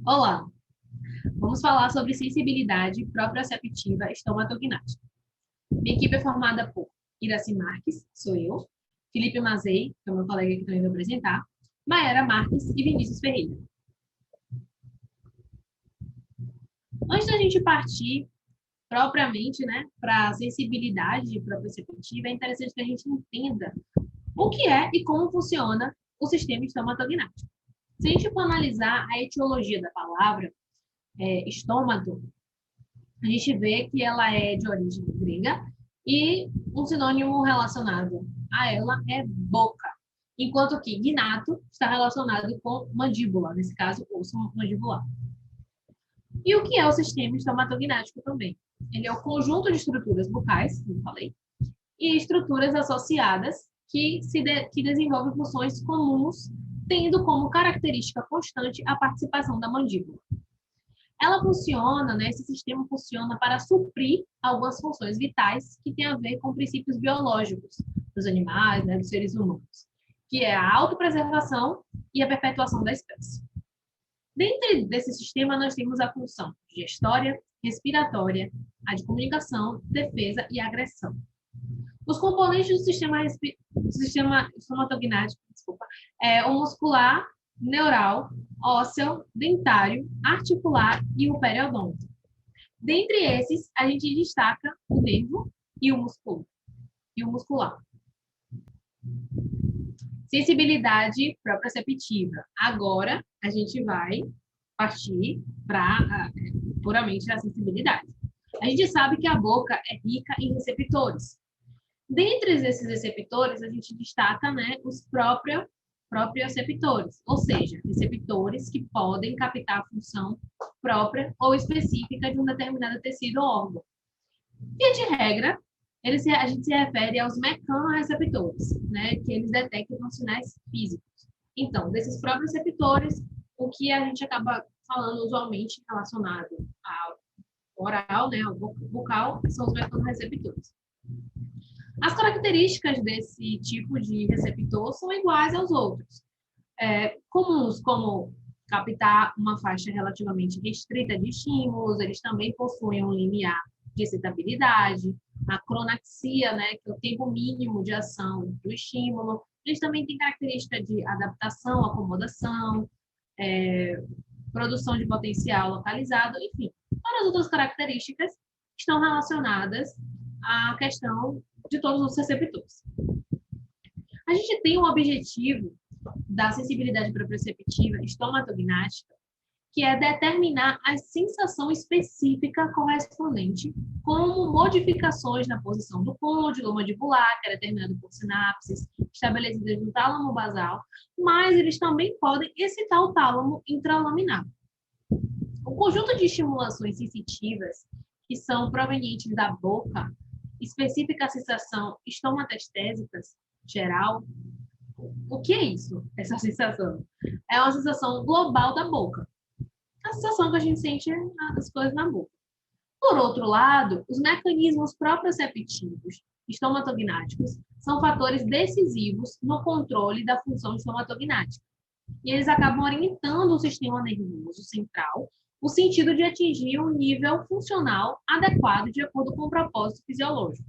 Olá, vamos falar sobre sensibilidade proprioceptiva estomatognática. Minha equipe é formada por Iraci Marques, sou eu, Felipe Mazei, que é o meu colega que também vai apresentar, Maera Marques e Vinícius Ferreira. Antes da gente partir propriamente, para a sensibilidade proprioceptiva, é interessante que a gente entenda o que é e como funciona o sistema estomatognático. Se a gente for analisar a etiologia da palavra estômago, a gente vê que ela é de origem grega e um sinônimo relacionado a ela é boca, enquanto que gnato está relacionado com mandíbula, nesse caso, osso mandibular. E o que é o sistema estomatognático também? Ele é o conjunto de estruturas bucais, como eu falei, e estruturas associadas que desenvolvem funções comuns, tendo como característica constante a participação da mandíbula. Ela funciona, esse sistema funciona para suprir algumas funções vitais que têm a ver com princípios biológicos dos animais, dos seres humanos, que é a autopreservação e a perpetuação da espécie. Dentro desse sistema, nós temos a função digestória, respiratória, a de comunicação, defesa e agressão. Os componentes do sistema estomatognático, o muscular, neural, ósseo, dentário, articular e o periodonto. Dentre esses, a gente destaca o nervo e o muscular. Sensibilidade proprioceptiva. Agora, a gente vai partir para puramente a sensibilidade. A gente sabe que a boca é rica em receptores. Dentre esses receptores, a gente destaca os proprioceptores, ou seja, receptores que podem captar a função própria ou específica de um determinado tecido ou órgão. Via de regra, a gente se refere aos mecanorreceptores, que eles detectam os sinais físicos. Então, desses proprioceptores, o que a gente acaba falando usualmente relacionado ao oral, ao bucal, são os mecanorreceptores. As características desse tipo de receptor são iguais aos outros. Comuns, como captar uma faixa relativamente restrita de estímulos, eles também possuem um limiar de excitabilidade, a cronaxia, que é o tempo mínimo de ação do estímulo. Eles também têm característica de adaptação, acomodação, produção de potencial localizado, enfim. Várias outras características estão relacionadas à questão de todos os receptores. A gente tem um objetivo da sensibilidade proprioceptiva estomatognática, que é determinar a sensação específica correspondente, como modificações na posição do côndilo mandibular, que é determinado por sinapses estabelecidas no tálamo basal, mas eles também podem excitar o tálamo intralaminar. O conjunto de estimulações sensitivas que são provenientes da boca, específica a sensação estomatestésicas geral. O que é isso, essa sensação? É uma sensação global da boca. A sensação que a gente sente as coisas na boca. Por outro lado, os mecanismos proprioceptivos estomatognáticos são fatores decisivos no controle da função estomatognática. E eles acabam orientando o sistema nervoso central no sentido de atingir um nível funcional adequado de acordo com o propósito fisiológico.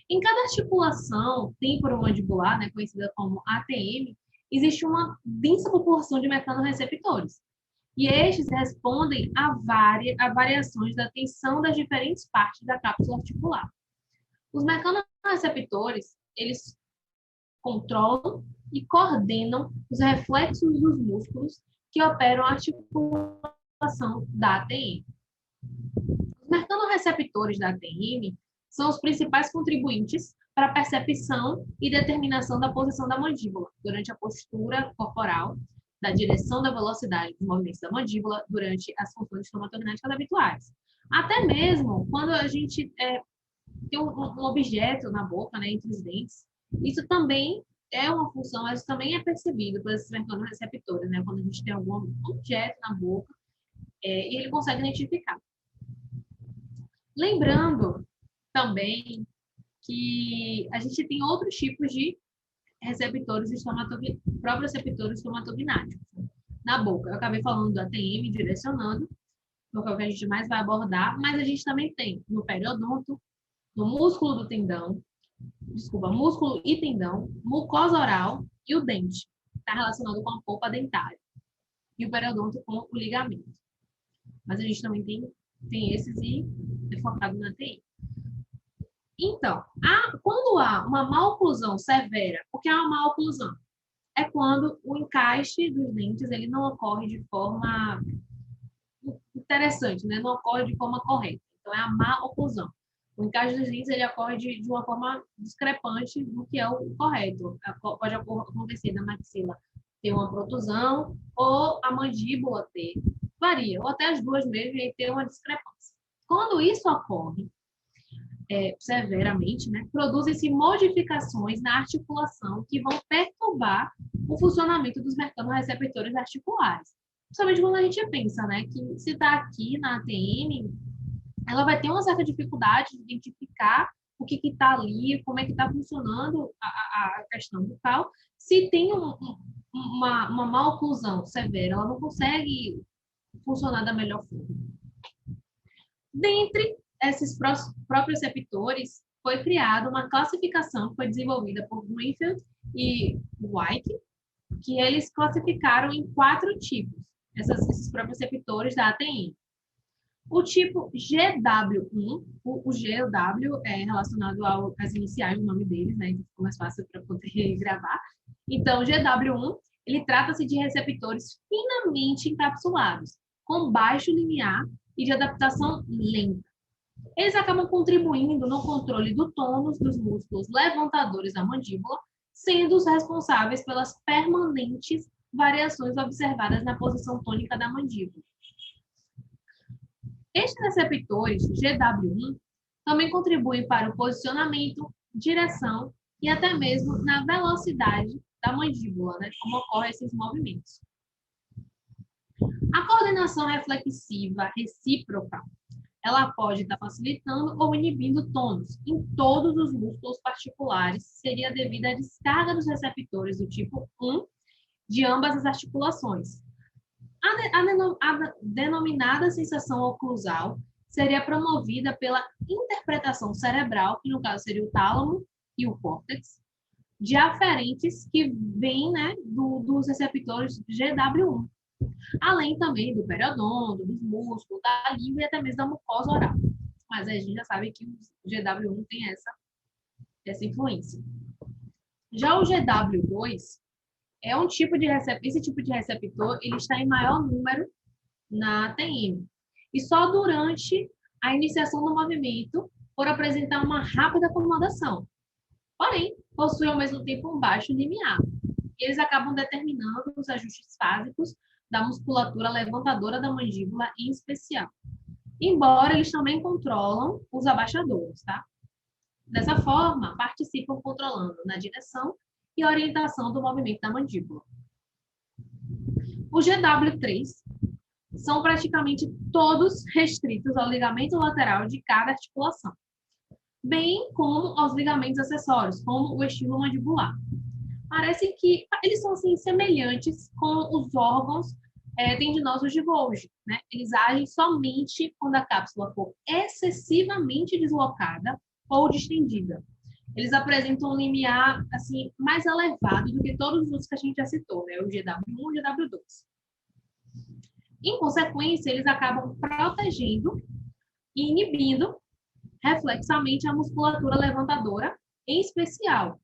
Em cada articulação temporomandibular, conhecida como ATM, existe uma densa população de mecanorreceptores. E estes respondem a variações da tensão das diferentes partes da cápsula articular. Os mecanorreceptores, eles controlam e coordenam os reflexos dos músculos que operam a articulação da ATM. Os mecanorreceptores da ATM são os principais contribuintes para a percepção e determinação da posição da mandíbula durante a postura corporal, da direção da velocidade dos movimentos da mandíbula durante as funções estomatognáticas habituais. Até mesmo quando a gente tem um objeto na boca, entre os dentes, isso também é uma função, mas também é percebido por esses mecanorreceptores, quando a gente tem algum objeto na boca e ele consegue identificar. Lembrando também que a gente tem outros tipos de receptores proprioceptores estomatognáticos. na boca. Eu acabei falando do ATM, direcionando, porque é o que a gente mais vai abordar, mas a gente também tem no periodonto, no músculo do tendão, desculpa, músculo e tendão, mucosa oral e o dente. Está relacionado com a polpa dentária. E o periodonto com o ligamento. Mas a gente também tem esses e é focado na TI. Então, quando há uma maloclusão severa, o que é uma maloclusão? É quando o encaixe dos dentes ele não ocorre de forma interessante, né? Não ocorre de forma correta. Então, é a maloclusão. O encaixe dos dentes ele ocorre de uma forma discrepante do que é o correto. Pode acontecer na maxila ter uma protusão ou a mandíbula ter. Varia, ou até as duas mesmo e ter uma discrepância. Quando isso ocorre severamente, né, produzem-se modificações na articulação que vão perturbar o funcionamento dos mecanorreceptores articulares. Principalmente quando a gente pensa, né, que se está aqui na ATM, ela vai ter uma certa dificuldade de identificar o que está ali, como é que está funcionando a questão bucal. Se tem uma maloclusão severa, ela não consegue funcionar da melhor forma. Dentre esses próprios receptores, foi criada uma classificação que foi desenvolvida por Greenfield e White, que eles classificaram em 4 tipos, esses próprios receptores da ATM. O tipo GW1, o G e o W é relacionado às iniciais do nome deles, né? Então ficou mais fácil para poder gravar. Então, GW1, ele trata-se de receptores finamente encapsulados, com baixo limiar e de adaptação lenta. Eles acabam contribuindo no controle do tônus dos músculos levantadores da mandíbula, sendo os responsáveis pelas permanentes variações observadas na posição tônica da mandíbula. Estes receptores, GW1, também contribuem para o posicionamento, direção e até mesmo na velocidade da mandíbula, né? Como ocorrem esses movimentos. A coordenação reflexiva recíproca, ela pode estar facilitando ou inibindo tônus em todos os músculos particulares, seria devido à descarga dos receptores do tipo 1 de ambas as articulações. A denominada sensação oclusal seria promovida pela interpretação cerebral, que no caso seria o tálamo e o córtex, de aferentes que vêm, né, dos receptores GW1, além também do periodonto, dos músculos, da língua e até mesmo da mucosa oral. Mas a gente já sabe que o GW1 tem essa influência. Já o GW2 é um tipo de receptor, esse tipo de receptor ele está em maior número na TM. E só durante a iniciação do movimento, por apresentar uma rápida acomodação. Porém, possui ao mesmo tempo um baixo limiar. E eles acabam determinando os ajustes fásicos da musculatura levantadora da mandíbula em especial. Embora eles também controlam os abaixadores, tá? Dessa forma, participam controlando na direção e orientação do movimento da mandíbula. O GW3 são praticamente todos restritos ao ligamento lateral de cada articulação, bem como aos ligamentos acessórios, como o estilo mandibular. Parece que eles são assim, semelhantes com os órgãos tendinosos de Golgi, né? Eles agem somente quando a cápsula for excessivamente deslocada ou distendida. Eles apresentam um limiar assim, mais elevado do que todos os outros que a gente já citou, né? O GW1 e o GW2. Em consequência, eles acabam protegendo e inibindo reflexamente a musculatura levantadora, em especial.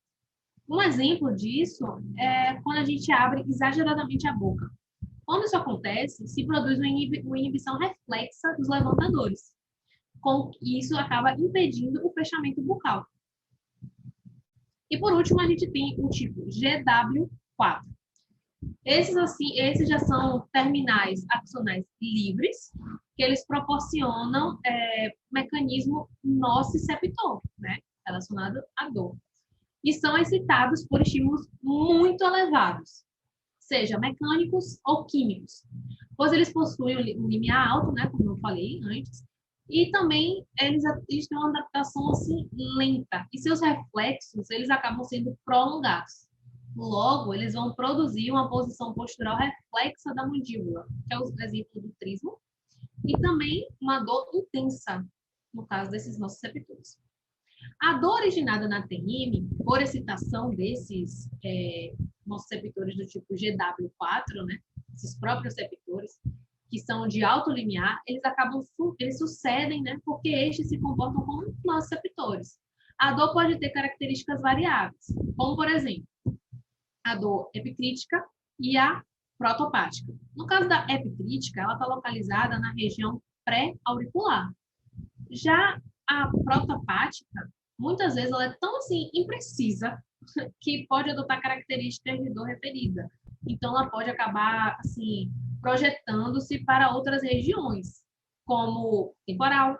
Um exemplo disso é quando a gente abre exageradamente a boca. Quando isso acontece, se produz uma inibição reflexa dos levantadores. E isso acaba impedindo o fechamento bucal. E por último, a gente tem o tipo GW4. Esses já são terminais axonais livres, que eles proporcionam mecanismo nociceptor, né, relacionado à dor. E são excitados por estímulos muito elevados, seja mecânicos ou químicos, pois eles possuem um limiar alto, né, como eu falei antes, e também eles têm uma adaptação assim, lenta, e seus reflexos eles acabam sendo prolongados. Logo, eles vão produzir uma posição postural reflexa da mandíbula, que é o exemplo do trismo, e também uma dor intensa, no caso desses nossos receptores. A dor originada na TM, por excitação desses nossos receptores do tipo GW4, né, esses próprios receptores, que são de alto limiar, eles sucedem, né, porque estes se comportam como nossos receptores. A dor pode ter características variáveis, como, por exemplo, a dor epicrítica e a protopática. No caso da epicrítica, ela está localizada na região pré-auricular. Já a protopática, muitas vezes ela é tão assim imprecisa que pode adotar características de dor referida. Então ela pode acabar assim projetando-se para outras regiões, como temporal,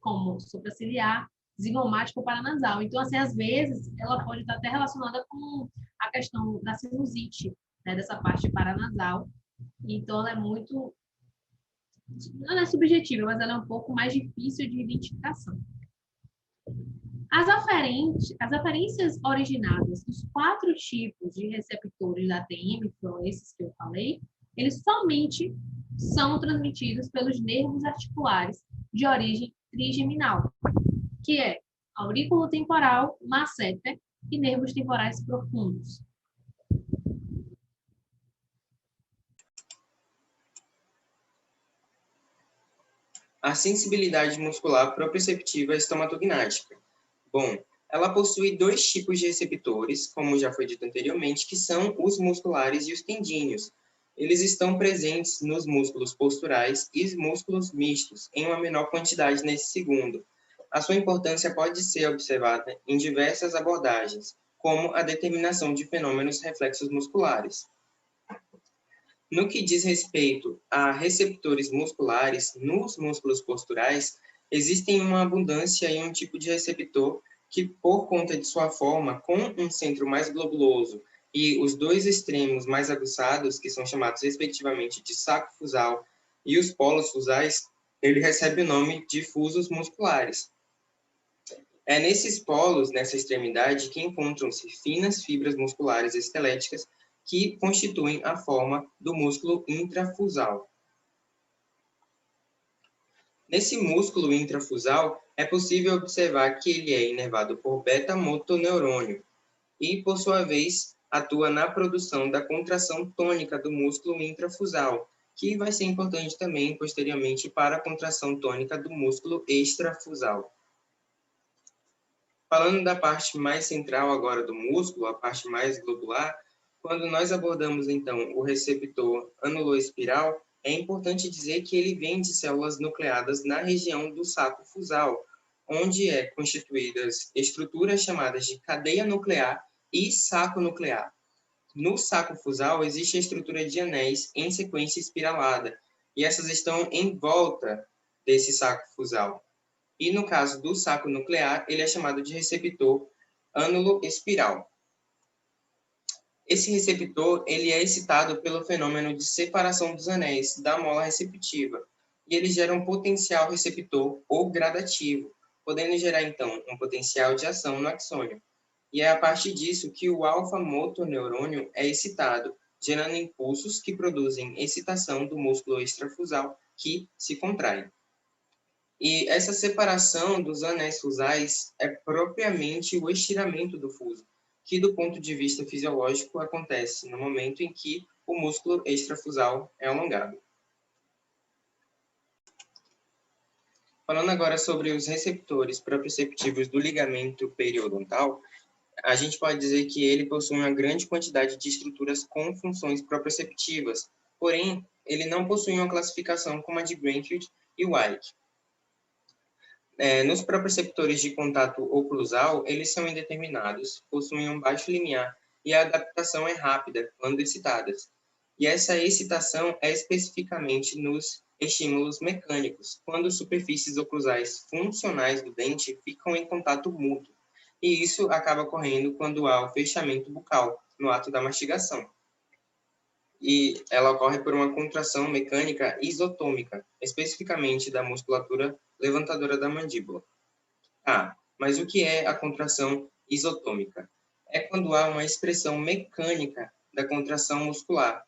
como supraciliar, zigomático ou paranasal. Então assim, às vezes ela pode estar até relacionada com a questão da sinusite, né, dessa parte paranasal. Então ela é muito, ela é subjetiva, mas ela é um pouco mais difícil de identificação. As aferências originadas dos 4 tipos de receptores da TM, que foram esses que eu falei, eles somente são transmitidos pelos nervos articulares de origem trigeminal, que é aurículo temporal, masseter e nervos temporais profundos. A sensibilidade muscular proprioceptiva estomatognática. Bom, ela possui 2 tipos de receptores, como já foi dito anteriormente, que são os musculares e os tendíneos. Eles estão presentes nos músculos posturais e músculos mistos, em uma menor quantidade nesse segundo. A sua importância pode ser observada em diversas abordagens, como a determinação de fenômenos reflexos musculares. No que diz respeito a receptores musculares nos músculos posturais, existem uma abundância em um tipo de receptor que, por conta de sua forma, com um centro mais globuloso e os 2 extremos mais aguçados, que são chamados respectivamente de saco fusal e os polos fusais, ele recebe o nome de fusos musculares. É nesses polos, nessa extremidade, que encontram-se finas fibras musculares esqueléticas que constituem a forma do músculo intrafusal. Nesse músculo intrafusal, é possível observar que ele é inervado por beta-motoneurônio e, por sua vez, atua na produção da contração tônica do músculo intrafusal, que vai ser importante também, posteriormente, para a contração tônica do músculo extrafusal. Falando da parte mais central agora do músculo, a parte mais globular, quando nós abordamos, então, o receptor anuloespiral, é importante dizer que ele vem de células nucleadas na região do saco fusal, onde é constituídas estruturas chamadas de cadeia nuclear e saco nuclear. No saco fusal, existe a estrutura de anéis em sequência espiralada, e essas estão em volta desse saco fusal. E no caso do saco nuclear, ele é chamado de receptor ânulo-espiral. Esse receptor ele é excitado pelo fenômeno de separação dos anéis da mola receptiva, e ele gera um potencial receptor ou gradativo, podendo gerar, então, um potencial de ação no axônio. E é a partir disso que o alfa-motoneurônio é excitado, gerando impulsos que produzem excitação do músculo extrafusal, que se contrai. E essa separação dos anéis fusais é propriamente o estiramento do fuso, que do ponto de vista fisiológico acontece no momento em que o músculo extrafusal é alongado. Falando agora sobre os receptores proprioceptivos do ligamento periodontal, a gente pode dizer que ele possui uma grande quantidade de estruturas com funções proprioceptivas, porém, ele não possui uma classificação como a de Greenfield e White. Nos proprioceptores de contato oclusal, eles são indeterminados, possuem um baixo limiar e a adaptação é rápida quando excitadas. E essa excitação é especificamente nos estímulos mecânicos, quando superfícies oclusais funcionais do dente ficam em contato mútuo. E isso acaba ocorrendo quando há o fechamento bucal, no ato da mastigação. E ela ocorre por uma contração mecânica isotômica, especificamente da musculatura levantadora da mandíbula. Mas o que é a contração isotômica? é quando há uma expressão mecânica da contração muscular,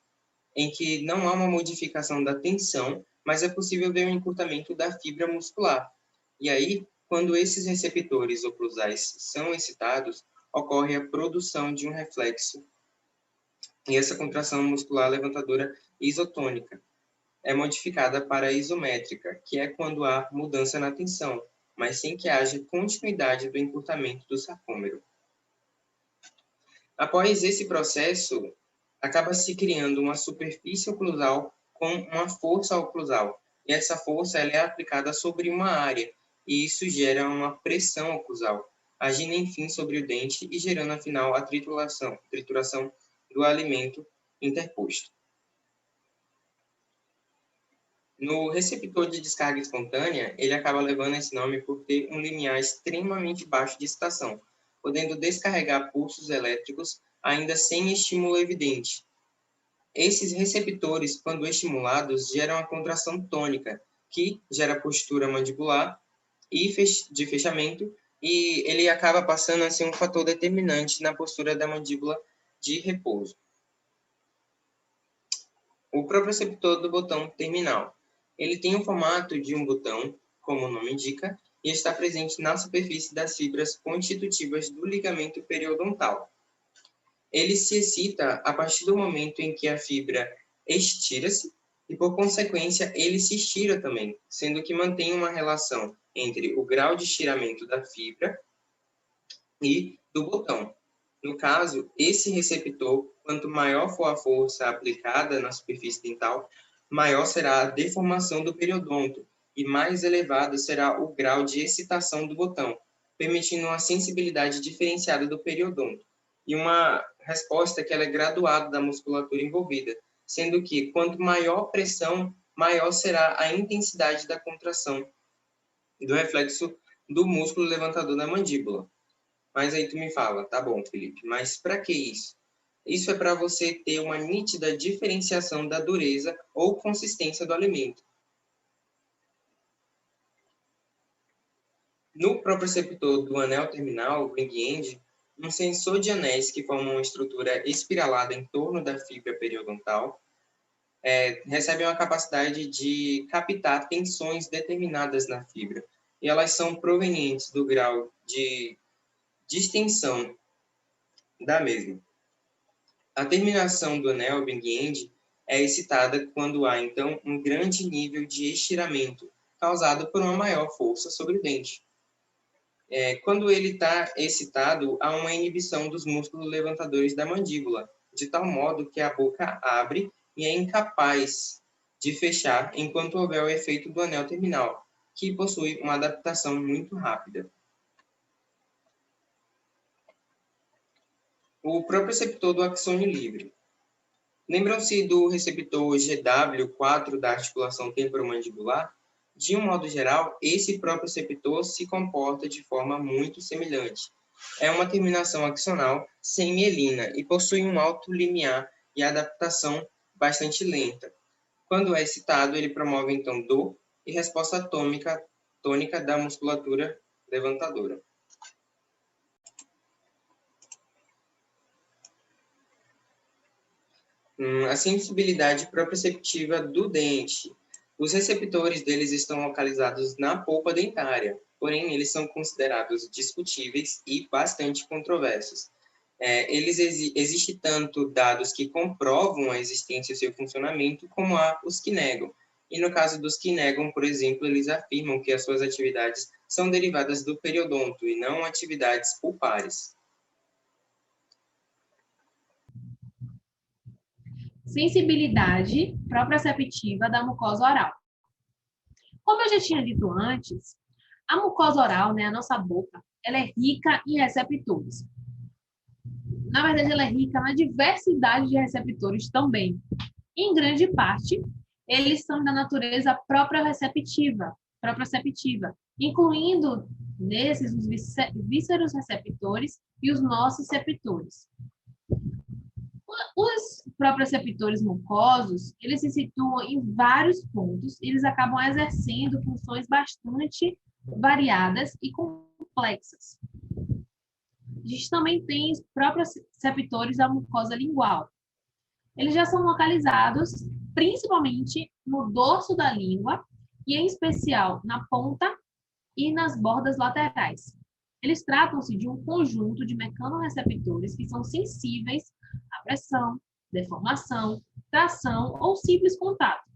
em que não há uma modificação da tensão, mas é possível ver um encurtamento da fibra muscular. E aí, quando esses receptores oclusais são excitados, ocorre a produção de um reflexo e essa contração muscular levantadora isotônica é modificada para isométrica, que é quando há mudança na tensão, mas sem que haja continuidade do encurtamento do sarcômero. Após esse processo, acaba se criando uma superfície oclusal com uma força oclusal, e essa força ela é aplicada sobre uma área, e isso gera uma pressão oclusal, agindo enfim sobre o dente e gerando afinal a trituração do alimento interposto. No receptor de descarga espontânea, ele acaba levando esse nome por ter um limiar extremamente baixo de excitação, podendo descarregar pulsos elétricos ainda sem estímulo evidente. Esses receptores, quando estimulados, geram a contração tônica, que gera postura mandibular e de fechamento, e ele acaba passando a ser um fator determinante na postura da mandíbula de repouso. O proprioceptor do botão terminal. Ele tem o formato de um botão, como o nome indica, e está presente na superfície das fibras constitutivas do ligamento periodontal. Ele se excita a partir do momento em que a fibra estira-se e, por consequência, ele se estira também, sendo que mantém uma relação entre o grau de estiramento da fibra e do botão. No caso, esse receptor, quanto maior for a força aplicada na superfície dental, maior será a deformação do periodonto e mais elevado será o grau de excitação do botão, permitindo uma sensibilidade diferenciada do periodonto e uma resposta que ela é graduada da musculatura envolvida, sendo que quanto maior pressão, maior será a intensidade da contração do reflexo do músculo levantador da mandíbula. Mas aí tu me fala, tá bom, Felipe, mas para que isso? Isso é para você ter uma nítida diferenciação da dureza ou consistência do alimento. No proprioceptor do anel terminal, ring-end, um sensor de anéis que formam uma estrutura espiralada em torno da fibra periodontal recebem uma capacidade de captar tensões determinadas na fibra, e elas são provenientes do grau de distensão da mesma. A terminação do anel ring-end é excitada quando há, então, um grande nível de estiramento, causado por uma maior força sobre o dente. Quando ele está excitado, há uma inibição dos músculos levantadores da mandíbula, de tal modo que a boca abre e é incapaz de fechar enquanto houver o efeito do anel terminal, que possui uma adaptação muito rápida. O proprioceptor do axônio livre. Lembram-se do receptor GW4 da articulação temporomandibular? De um modo geral, esse proprioceptor se comporta de forma muito semelhante. É uma terminação axonal sem mielina e possui um alto limiar e adaptação bastante lenta. Quando é excitado, ele promove, então, dor e resposta tônica da musculatura levantadora. A sensibilidade proprioceptiva do dente. Os receptores deles estão localizados na polpa dentária, porém eles são considerados discutíveis e bastante controversos. Existem tanto dados que comprovam a existência e seu funcionamento, como há os que negam. E no caso dos que negam, por exemplo, eles afirmam que as suas atividades são derivadas do periodonto e não atividades pulpares. Sensibilidade proprioceptiva da mucosa oral. Como eu já tinha dito antes, a mucosa oral, a nossa boca, ela é rica em receptores. Na verdade, ela é rica na diversidade de receptores também. Em grande parte, eles são da natureza proprioceptiva, incluindo nesses os vísceros receptores e os nociceptores. Os proprioceptores mucosos, eles se situam em vários pontos, eles acabam exercendo funções bastante variadas e complexas. gente também tem os próprios receptores da mucosa lingual. Eles já são localizados principalmente no dorso da língua e, em especial, na ponta e nas bordas laterais. Eles tratam-se de um conjunto de mecanorreceptores que são sensíveis à pressão, deformação, tração ou simples contato.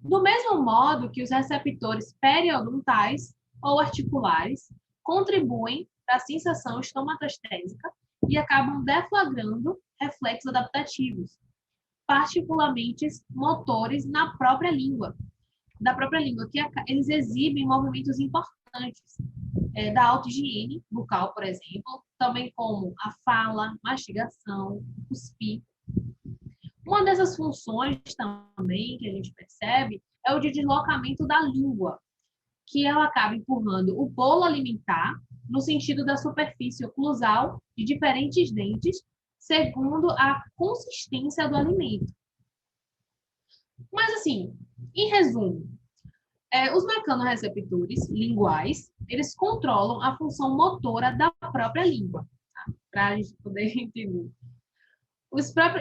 Do mesmo modo que os receptores periodontais ou articulares contribuem para a sensação estomatostésica e acabam deflagrando reflexos adaptativos, particularmente motores na própria língua, que eles exibem movimentos importantes da auto-higiene bucal, por exemplo, também como a fala, mastigação, cuspir. Uma dessas funções também que a gente percebe é o de deslocamento da língua, que ela acaba empurrando o bolo alimentar no sentido da superfície oclusal de diferentes dentes, segundo a consistência do alimento. Mas, assim, em resumo, os mecanorreceptores linguais, eles controlam a função motora da própria língua, tá? Para a gente poder entender.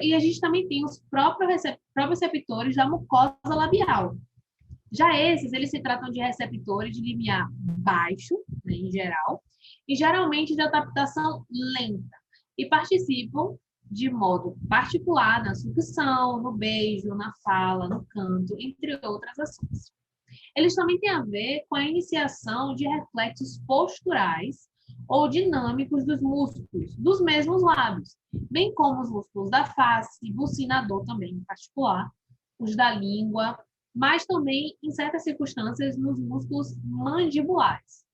E a gente também tem os próprios receptores da mucosa labial. Já esses, eles se tratam de receptores de limiar baixo, né, em geral, e geralmente de adaptação lenta, e participam de modo particular na sucção, no beijo, na fala, no canto, entre outras ações. Eles também têm a ver com a iniciação de reflexos posturais ou dinâmicos dos músculos dos mesmos lábios, bem como os músculos da face, bucinador também em particular, os da língua, mas também, em certas circunstâncias, nos músculos mandibulares.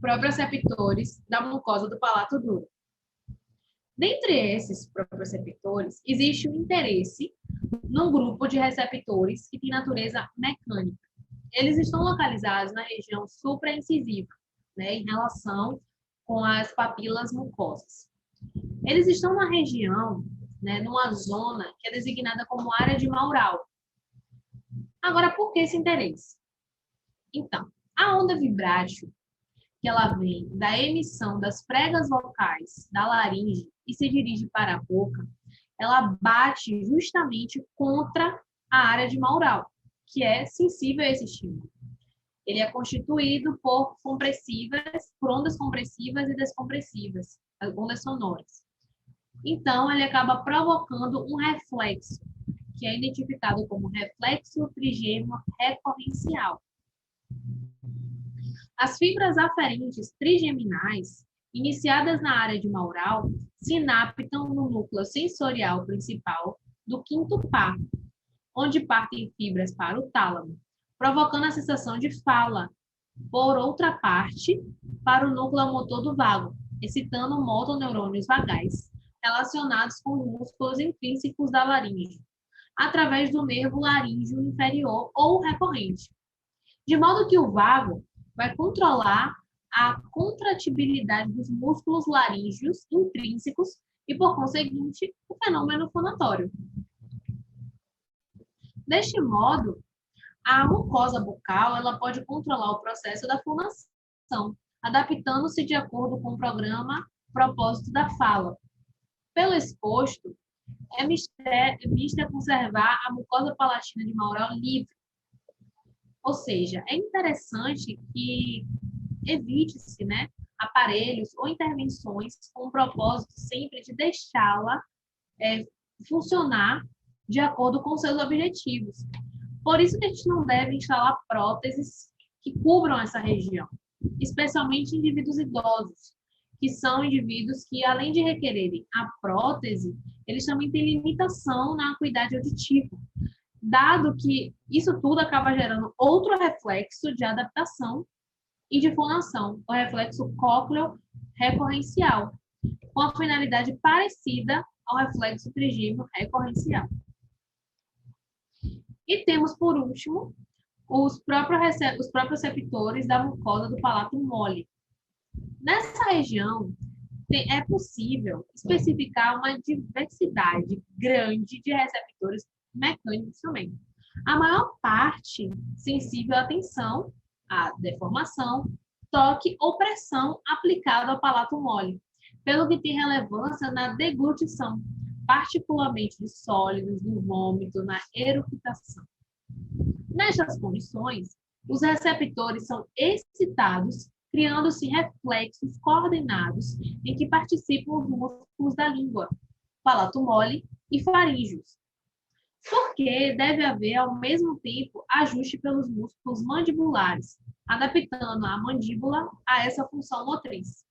Proprioceptores da mucosa do palato duro. Dentre esses proprioceptores, existe um interesse num grupo de receptores que tem natureza mecânica. Eles estão localizados na região supraincisiva, né, em relação com as papilas mucosas. Eles estão na região, né, numa zona que é designada como área de Maurel. Agora, por que esse interesse? Então, a onda vibrátil, que ela vem da emissão das pregas vocais da laringe e se dirige para a boca, ela bate justamente contra a área de Maurel, que é sensível a esse estímulo. Ele é constituído por ondas compressivas e descompressivas, as ondas sonoras. Então, ele acaba provocando um reflexo, que é identificado como reflexo trigêmeo recorrencial. As fibras aferentes trigeminais, iniciadas na área de Maurel, sinaptam no núcleo sensorial principal do quinto par, onde partem fibras para o tálamo, provocando a sensação de fala. Por outra parte, para o núcleo motor do vago, excitando motoneurônios vagais, relacionados com os músculos intrínsecos da laringe, através do nervo laríngeo inferior ou recorrente. De modo que o vago vai controlar a contratibilidade dos músculos laríngeos intrínsecos e, por conseguinte, o fenômeno fonatório. Deste modo, a mucosa bucal ela pode controlar o processo da fonação, adaptando-se de acordo com o programa propósito da fala. Pelo exposto, é mister conservar a mucosa palatina de Maurel livre. Ou seja, é interessante que evite-se, né, aparelhos ou intervenções com o propósito sempre de deixá-la funcionar de acordo com seus objetivos. Por isso que a gente não deve instalar próteses que cubram essa região, especialmente indivíduos idosos, que são indivíduos que, além de requererem a prótese, eles também têm limitação na acuidade auditiva, dado que isso tudo acaba gerando outro reflexo de adaptação e de fonação, o reflexo cócleo recorrencial, com a finalidade parecida ao reflexo trigêmeo recorrencial. E temos, por último, os próprios receptores da mucosa do palato mole. Nessa região, é possível especificar uma diversidade grande de receptores mecânicos também. A maior parte sensível à tensão, à deformação, toque ou pressão aplicado ao palato mole, pelo que tem relevância na deglutição, particularmente de sólidos, no vômito, na eructação. Nestas condições, os receptores são excitados, criando-se reflexos coordenados em que participam os músculos da língua, palato mole e faríngeos, porque deve haver, ao mesmo tempo, ajuste pelos músculos mandibulares, adaptando a mandíbula a essa função motriz.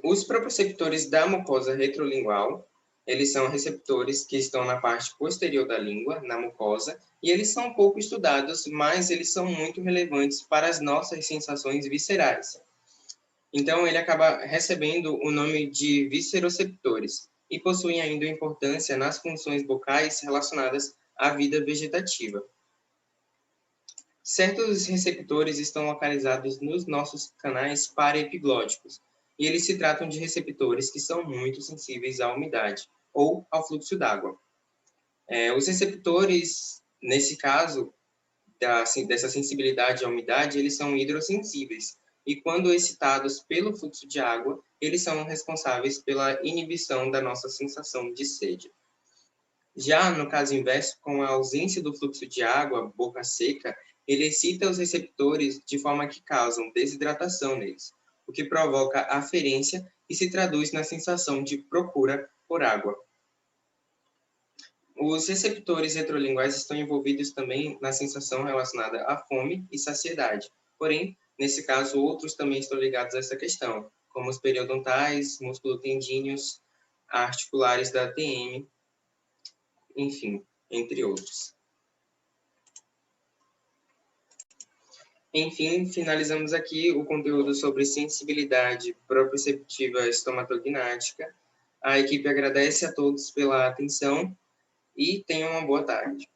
Os proprioceptores da mucosa retrolingual, eles são receptores que estão na parte posterior da língua, na mucosa, e eles são pouco estudados, mas eles são muito relevantes para as nossas sensações viscerais. Então, ele acaba recebendo o nome de visceroceptores e possuem ainda importância nas funções vocais relacionadas à vida vegetativa. Certos receptores estão localizados nos nossos canais paraepiglóticos, e eles se tratam de receptores que são muito sensíveis à umidade ou ao fluxo d'água. Os receptores, nesse caso, dessa sensibilidade à umidade, eles são hidrossensíveis, e quando excitados pelo fluxo de água, eles são responsáveis pela inibição da nossa sensação de sede. Já no caso inverso, com a ausência do fluxo de água, boca seca, ele excita os receptores de forma que causam desidratação neles, o que provoca aferência e se traduz na sensação de procura por água. Os receptores retrolinguais estão envolvidos também na sensação relacionada à fome e saciedade. Porém, nesse caso, outros também estão ligados a essa questão, como os periodontais, musculotendíneos, articulares da TM, enfim, entre outros. Enfim, finalizamos aqui o conteúdo sobre sensibilidade proprioceptiva estomatognática. A equipe agradece a todos pela atenção e tenham uma boa tarde.